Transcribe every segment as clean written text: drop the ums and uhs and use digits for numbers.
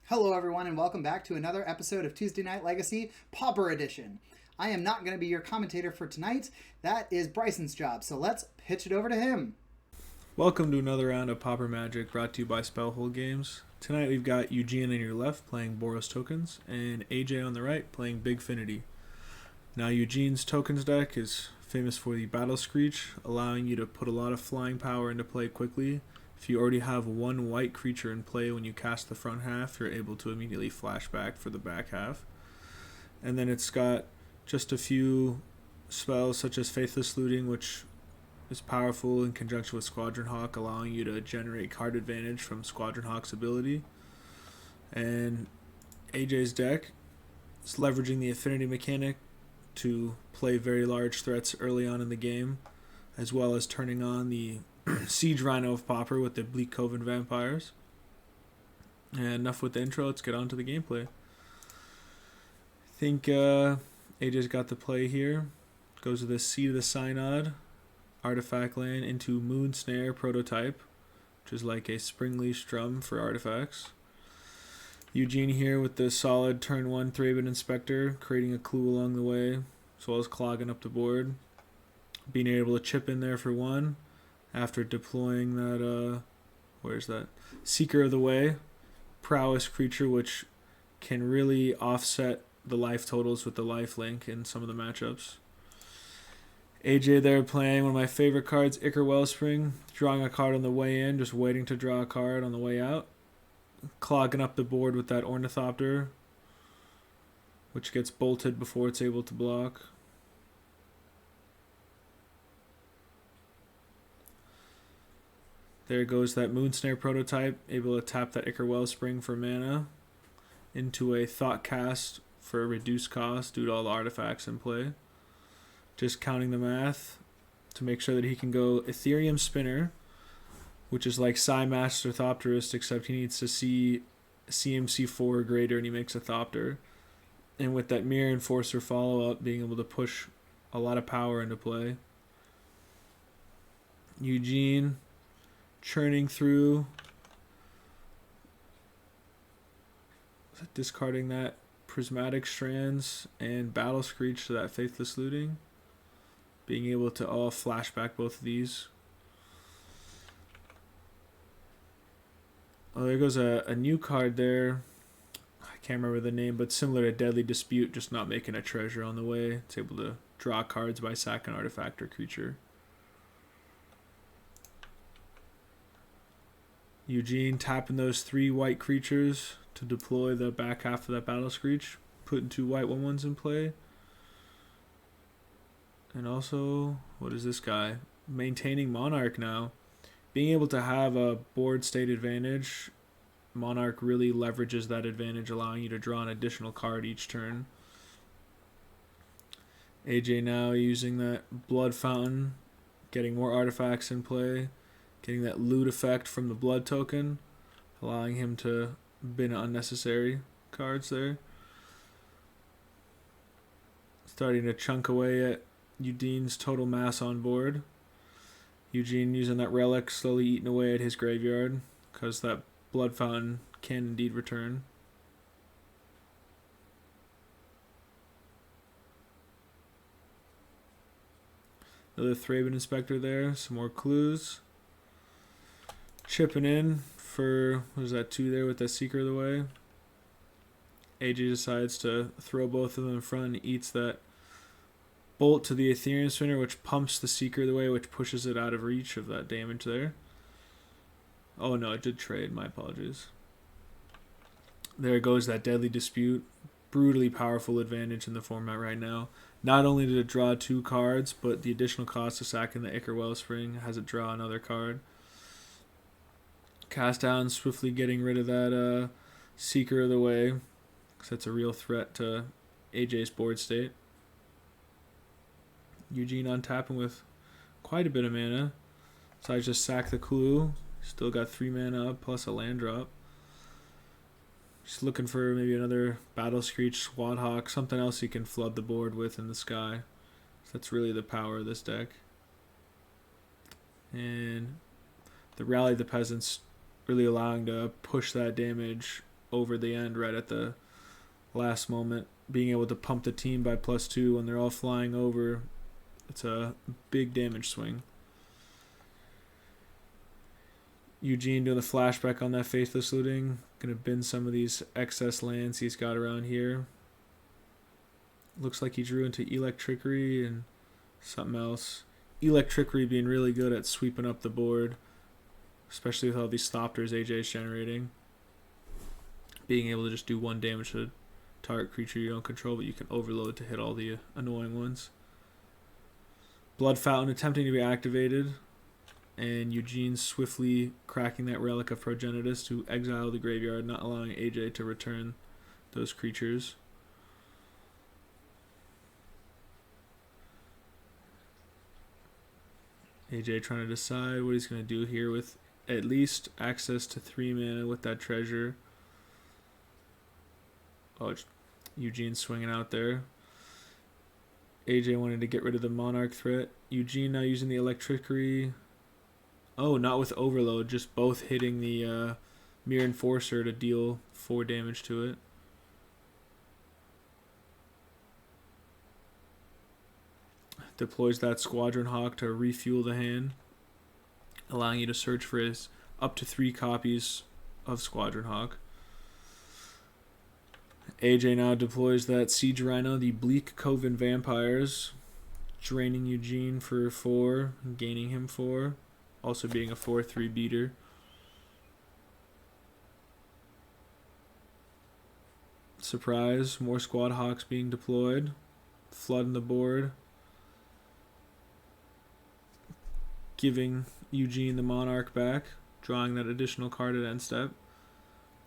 Hello, everyone, and welcome back to another episode of Tuesday Night Legacy, Pauper Edition. I am not going to be your commentator for tonight. That is Bryson's job, so let's pitch it over to him. Welcome to another round of Pauper Magic brought to you by Spellhold Games. Tonight we've got Eugene on your left playing Boros Tokens and AJ on the right playing BigFinity. Now Eugene's Tokens deck is famous for the Battle Screech, allowing you to put a lot of flying power into play quickly. If you already have one white creature in play when you cast the front half, you're able to immediately flash back for the back half. And then it's got just a few spells such as Faithless Looting, which is powerful in conjunction with Squadron Hawk, allowing you to generate card advantage from Squadron Hawk's ability. And AJ's deck is leveraging the Affinity mechanic to play very large threats early on in the game, as well as turning on the Siege Rhino of Pauper with the Bleak Coven Vampires. And enough with the intro, let's get on to the gameplay. I think AJ's got the play here. Goes with the Seed of the Synod artifact land into Moon Snare prototype, which is like a Springleash drum for artifacts. Eugene here with the solid turn 1 Thraben Inspector, creating a clue along the way, as well as clogging up the board. Being able to chip in there for 1 after deploying that, where's that? Seeker of the Way, prowess creature, which can really offset the life totals with the life link in some of the matchups. AJ there playing one of my favorite cards, Ichor Wellspring, drawing a card on the way in, just waiting to draw a card on the way out. Clogging up the board with that Ornithopter, which gets bolted before it's able to block. There goes that Moonsnare prototype, able to tap that Ichor Wellspring for mana into a Thought Cast for a reduced cost due to all the artifacts in play. Just counting the math to make sure that he can go Ethereum Spinner, which is like Psymaster Thopterist, except he needs to see CMC4 or greater and he makes a Thopter. And with that Mirror Enforcer follow-up, being able to push a lot of power into play. Eugene churning through, discarding that Prismatic Strands and Battle Screech to that Faithless Looting. Being able to flashback both of these. Oh, there goes a new card there. I can't remember the name, but similar to Deadly Dispute, just not making a treasure on the way. It's able to draw cards by sacking an artifact or creature. Eugene tapping those 3 white creatures to deploy the back half of that Battle Screech. Putting 2 white 1/1s in play. And also, what is this guy? Maintaining Monarch now. Being able to have a board state advantage, Monarch really leverages that advantage, allowing you to draw an additional card each turn. AJ now using that Blood Fountain, getting more artifacts in play, getting that loot effect from the Blood token, allowing him to bin unnecessary cards there. Starting to chunk away at Eugene's total mass on board. Eugene using that relic, slowly eating away at his graveyard, because that Blood Fountain can indeed return. Another Thraben Inspector there, some more clues. Chipping in for, what is that, 2 there with that Seeker of the Way. AJ decides to throw both of them in front and eats that Bolt to the Ethereum Spinner, which pumps the Seeker of the Way, which pushes it out of reach of that damage there. Oh no, it did trade, my apologies. There goes that Deadly Dispute. Brutally powerful advantage in the format right now. Not only did it draw 2 cards, but the additional cost of sacking the Ichor Wellspring has it draw another card. Cast down, swiftly getting rid of that Seeker of the Way, because that's a real threat to AJ's board state. Eugene on tapping with quite a bit of mana. So I just sack the clue. Still got 3 mana up plus a land drop. Just looking for maybe another Battle Screech, Swat Hawk, something else he can flood the board with in the sky. So that's really the power of this deck. And the Rally the Peasants really allowing to push that damage over the end right at the last moment, being able to pump the team by +2 when they're all flying over. It's a big damage swing. Eugene doing the flashback on that Faithless Looting. Going to bin some of these excess lands he's got around here. Looks like he drew into Electrickery and something else. Electrickery being really good at sweeping up the board, especially with all these Thopters AJ's generating. Being able to just do 1 damage to target creature you don't control, but you can overload to hit all the annoying ones. Blood Fountain attempting to be activated, and Eugene swiftly cracking that Relic of Progenitus to exile the graveyard, not allowing AJ to return those creatures. AJ trying to decide what he's going to do here with at least access to 3 mana with that treasure. Oh, Eugene swinging out there. AJ wanted to get rid of the Monarch threat. Eugene now using the Electrickery. Oh, not with Overload, just both hitting the Mere Enforcer to deal 4 damage to it. Deploys that Squadron Hawk to refuel the hand, allowing you to search for his up to 3 copies of Squadron Hawk. AJ now deploys that Siege Rhino, the Bleak Coven Vampires, draining Eugene for 4, gaining him 4, also being a 4/3 beater. Surprise, more Squad Hawks being deployed, flooding the board, giving Eugene the Monarch back, drawing that additional card at end step.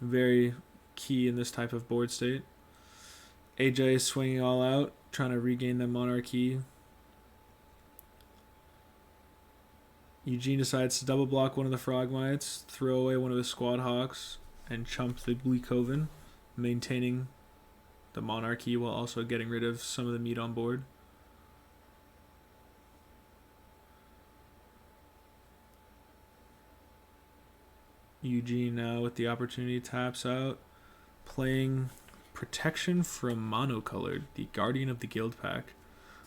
Very key in this type of board state. AJ is swinging all out, trying to regain the Monarchy. Eugene decides to double block one of the Frogmites, throw away one of his Squad Hawks, and chump the Bleak Coven, maintaining the Monarchy while also getting rid of some of the meat on board. Eugene now with the opportunity taps out, playing Protection from Monocolored, the Guardian of the Guild Pack,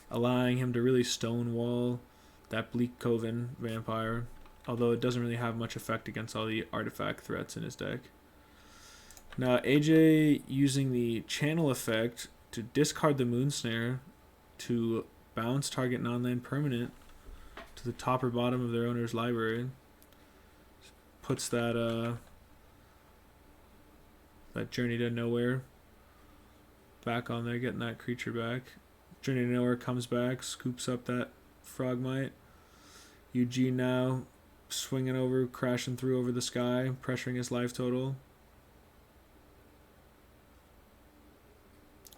allowing him to really stonewall that Bleak Coven Vampire, although it doesn't really have much effect against all the artifact threats in his deck. Now AJ using the Channel effect to discard the Moonsnare to bounce target non-land permanent to the top or bottom of their owner's library. Puts that Journey to Nowhere back on there, getting that creature back. Journey to Nowhere comes back, scoops up that Frogmite. Eugene now swinging over, crashing through over the sky, pressuring his life total.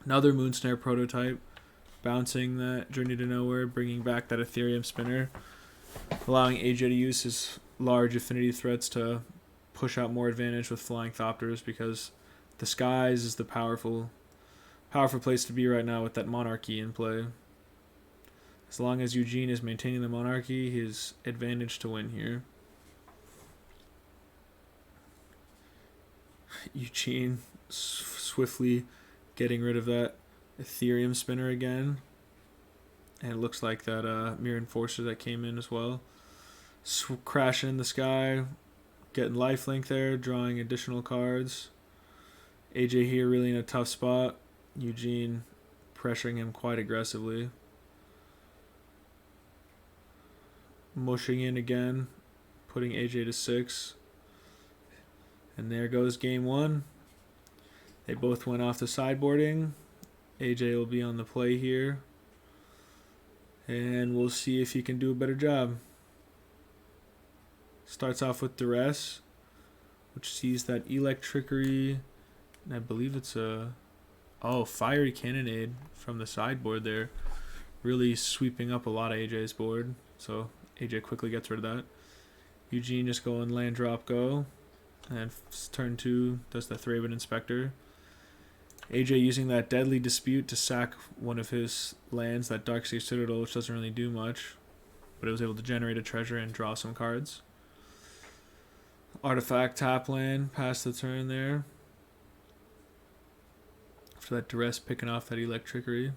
Another Moonsnare prototype, bouncing that Journey to Nowhere, bringing back that Ethereum Spinner, allowing AJ to use his large affinity threats to push out more advantage with Flying Thopters, because the skies is the powerful place to be right now with that Monarchy in play. As long as Eugene is maintaining the Monarchy, his advantage to win here. Eugene swiftly getting rid of that Ethereum Spinner again. And it looks like that Mere Enforcer that came in as well. Crashing in the sky, getting lifelink there, drawing additional cards. AJ here really in a tough spot. Eugene pressuring him quite aggressively. Mushing in again, putting AJ to 6. And there goes game 1. They both went off the sideboarding. AJ will be on the play here. And we'll see if he can do a better job. Starts off with Duress, which sees that Electrickery, and I believe it's Fiery Cannonade from the sideboard there, really sweeping up a lot of AJ's board, so AJ quickly gets rid of that. Eugene just going land, drop, go, and turn 2 does the Thraben Inspector. AJ using that Deadly Dispute to sack one of his lands, that Darkseer Citadel, which doesn't really do much, but it was able to generate a treasure and draw some cards. Artifact tap land, pass the turn there. After that duress picking off that electricity.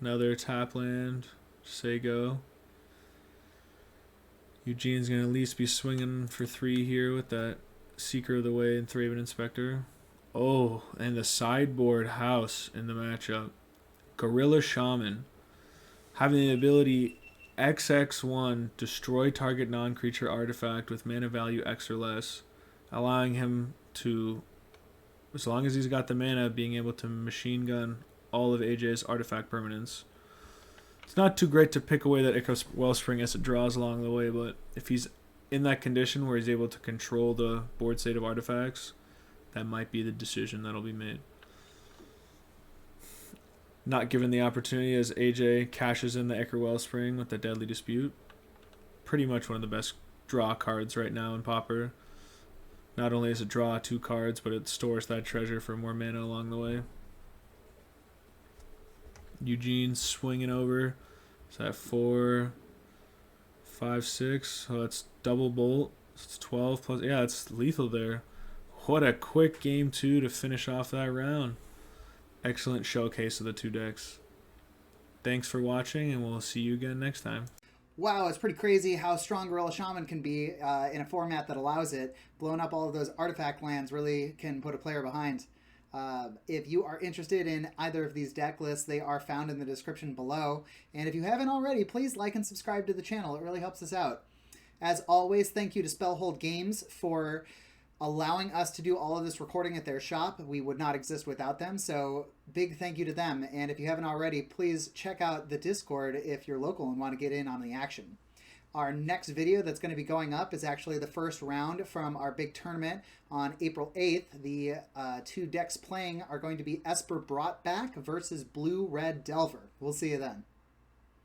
Another tap land. Say go. Eugene's going to at least be swinging for 3 here with that Seeker of the Way and Thraben Inspector. Oh, and the sideboard house in the matchup. Gorilla Shaman. Having the ability XX1, destroy target non-creature artifact with mana value X or less. Allowing him to, as long as he's got the mana, being able to machine gun all of AJ's artifact permanents. It's not too great to pick away that Icarus Wellspring as it draws along the way, but if he's in that condition where he's able to control the board state of artifacts, that might be the decision that'll be made. Not given the opportunity as AJ cashes in the Icarus Wellspring with the Deadly Dispute. Pretty much one of the best draw cards right now in Pauper. Not only does it draw 2 cards, but it stores that treasure for more mana along the way. Eugene swinging over. So that 4, 5, 6. So that's double bolt. So it's 12 plus. Yeah, it's lethal there. What a quick game 2 to finish off that round. Excellent showcase of the 2 decks. Thanks for watching, and we'll see you again next time. Wow, it's pretty crazy how strong Gorilla Shaman can be in a format that allows it. Blowing up all of those artifact lands really can put a player behind. If you are interested in either of these deck lists, they are found in the description below. And if you haven't already, please like and subscribe to the channel. It really helps us out. As always, thank you to Spellhold Games for allowing us to do all of this recording at their shop. We would not exist without them, so big thank you to them. And if you haven't already, please check out the Discord if you're local and want to get in on the action. Our next video that's going to be going up is actually the first round from our big tournament on April 8th. The 2 decks playing are going to be Esper Brought Back versus Blue Red Delver. We'll see you then.